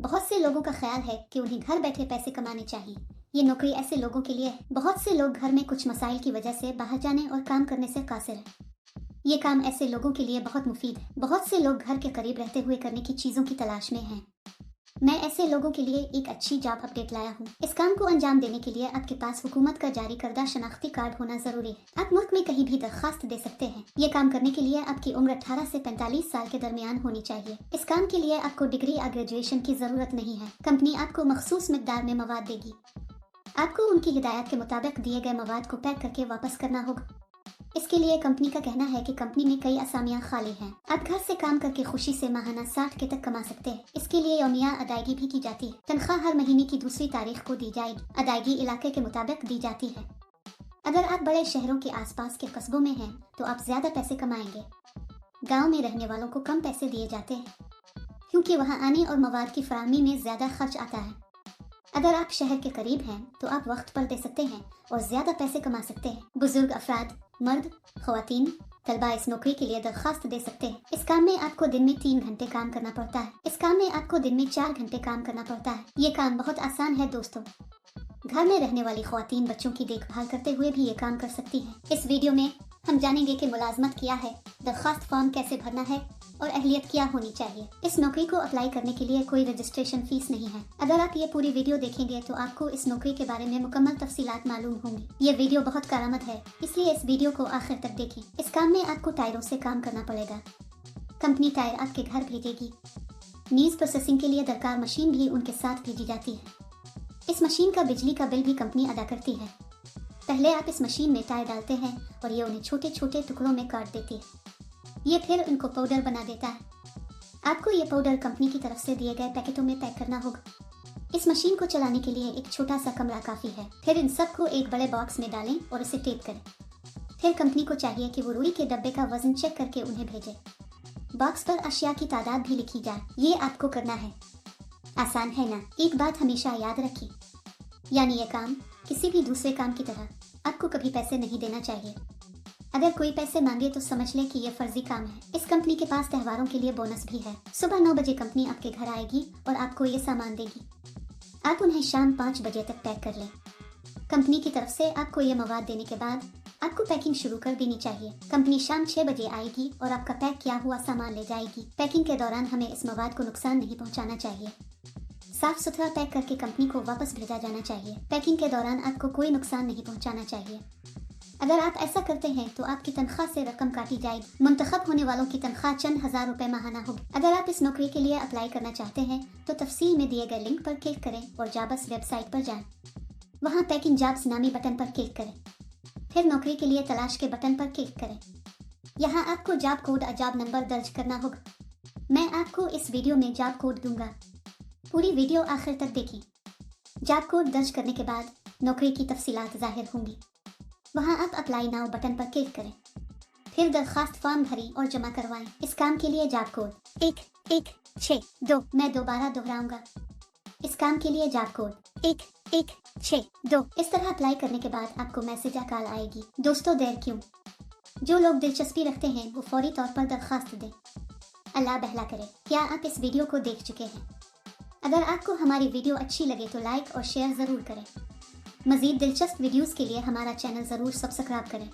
बहुत से लोगों का ख्याल है कि उन्हें घर बैठे पैसे कमाने चाहिए। ये नौकरी ऐसे लोगों के लिए है। बहुत से लोग घर में कुछ मसाइल की वजह से बाहर जाने और काम करने से कासिर हैं। ये काम ऐसे लोगों के लिए बहुत मुफीद है। बहुत से लोग घर के करीब रहते हुए करने की चीज़ों की तलाश में हैं। मैं ऐसे लोगों के लिए एक अच्छी जॉब अपडेट लाया हूँ। इस काम को अंजाम देने के लिए आपके पास हुकूमत का जारी करदा शनाख्ती कार्ड होना जरूरी है। आप मुल्क में कहीं भी दरखास्त दे सकते हैं। ये काम करने के लिए आपकी उम्र 18 से 45 साल के दरमियान होनी चाहिए। इस काम के लिए आपको डिग्री या ग्रेजुएशन की जरूरत नहीं है। कंपनी आपको मखसूस मिकदार में मवाद देगी। आपको उनकी हिदायत के मुताबिक दिए गए मवाद को पैक करके वापस करना होगा। इसके लिए कंपनी का कहना है कि कंपनी में कई असामियां खाली हैं। आप घर से काम करके खुशी से माहाना 60 के तक कमा सकते हैं। इसके लिए यौमिया अदायगी भी की जाती है। तनख्वाह हर महीने की दूसरी तारीख को दी जाएगी। अदायगी इलाके के मुताबिक दी जाती है। अगर आप बड़े शहरों के आसपास के कस्बों में हैं तो आप ज्यादा पैसे कमाएंगे। गाँव में रहने वालों को कम पैसे दिए जाते हैं क्योंकि वहाँ आने और मवाद की फराहमी में ज्यादा खर्च आता है। अगर आप शहर के करीब हैं तो आप वक्त पर दे सकते हैं और ज्यादा पैसे कमा सकते हैं। बुजुर्ग अफराद, मर्द, ख्वातीन, तलबा इस नौकरी के लिए दरखास्त दे सकते हैं। इस काम में आपको दिन में 3 घंटे काम करना पड़ता है। इस काम में आपको दिन में 4 घंटे काम करना पड़ता है। ये काम बहुत आसान है दोस्तों। घर में रहने वाली ख्वातीन बच्चों की देखभाल करते हुए भी ये काम कर सकती हैं। इस वीडियो में हम जानेंगे कि मुलाजमत क्या है, दरखास्त फॉर्म कैसे भरना है और अहलियत क्या होनी चाहिए। इस नौकरी को अप्लाई करने के लिए कोई रजिस्ट्रेशन फीस नहीं है। अगर आप ये पूरी वीडियो देखेंगे तो आपको इस नौकरी के बारे में मुकम्मल तफसीलात मालूम होंगी। ये वीडियो बहुत कारआमद है, इसलिए इस वीडियो को आखिर तक देखें। इस काम में आपको टायरों से काम करना पड़ेगा। कंपनी टायर आपके घर भेजेगी। मीज प्रोसेसिंग के लिए दरकार मशीन भी उनके साथ भेजी जाती है। इस मशीन का बिजली का बिल भी कंपनी अदा करती है। पहले आप इस मशीन में टायर डालते हैं और ये उन्हें छोटे छोटे टुकड़ों में काट देती है। ये फिर उनको पाउडर बना देता है। आपको ये पाउडर कंपनी की तरफ से दिए गए पैकेटों में पैक करना होगा। इस मशीन को चलाने के लिए एक छोटा सा कमरा काफी है। फिर इन सब को एक बड़े बॉक्स में डालें और इसे टेप करें। फिर कंपनी को चाहिए कि वो रुई के डब्बे का वजन चेक करके उन्हें भेजे। बॉक्स पर अशिया की तादाद भी लिखी जाए। ये आपको करना है। आसान है ना? एक बात हमेशा याद रखिए, यानी ये काम किसी भी दूसरे काम की तरह आपको कभी पैसे नहीं देना चाहिए। अगर कोई पैसे मांगे तो समझ लें कि ये फर्जी काम है। इस कंपनी के पास त्योहारों के लिए बोनस भी है। सुबह 9 बजे कंपनी आपके घर आएगी और आपको ये सामान देगी। आप उन्हें शाम 5 बजे तक पैक कर लें। कंपनी की तरफ से आपको ये मवाद देने के बाद आपको पैकिंग शुरू कर देनी चाहिए। कंपनी शाम 6 बजे आएगी और आपका पैक किया हुआ सामान ले जाएगी। पैकिंग के दौरान हमें इस मवाद को नुकसान नहीं पहुंचाना चाहिए। साफ सुथरा पैक करके कंपनी को वापस भेजा जाना चाहिए। पैकिंग के दौरान आपको कोई नुकसान नहीं पहुंचाना चाहिए। अगर आप ऐसा करते हैं तो आपकी तनख्वाह से रकम काटी जाएगी। मुंतखब होने वालों की तनख्वाह चंद हजार रुपए माहाना होगी। अगर आप इस नौकरी के लिए अप्लाई करना चाहते हैं तो तफसील में दिए गए लिंक पर क्लिक करें और जाबस वेबसाइट पर जाएं। वहां पैकिंग जॉब्स नामी बटन पर क्लिक करें। फिर नौकरी के लिए तलाश के बटन पर क्लिक करें। यहाँ आपको जॉब कोड और जॉब नंबर दर्ज करना होगा। मैं आपको इस वीडियो में जॉब कोड दूंगा। पूरी वीडियो आखिर तक देखें। जॉब कोड दर्ज करने के बाद नौकरी की तफसीलात जाहिर होंगी। वहां आप अप्लाई नाउ बटन पर क्लिक करें। फिर दरखास्त फॉर्म भरें और जमा करवाएं। इस काम के लिए जॉब कोड 1162। मैं दोबारा दोहराऊंगा। इस काम के लिए जॉब कोड 1162। इस तरह अप्लाई करने के बाद आपको मैसेज या कॉल आएगी। दोस्तों, देर क्यों? जो लोग दिलचस्पी रखते हैं वो फौरी तौर पर दरखास्त दें। अल्लाह बहला करे। क्या आप इस वीडियो को देख चुके हैं? अगर आपको हमारी वीडियो अच्छी लगे तो लाइक और शेयर ज़रूर करें। मज़ीद दिलचस्प वीडियोस के लिए हमारा चैनल ज़रूर सब्सक्राइब करें।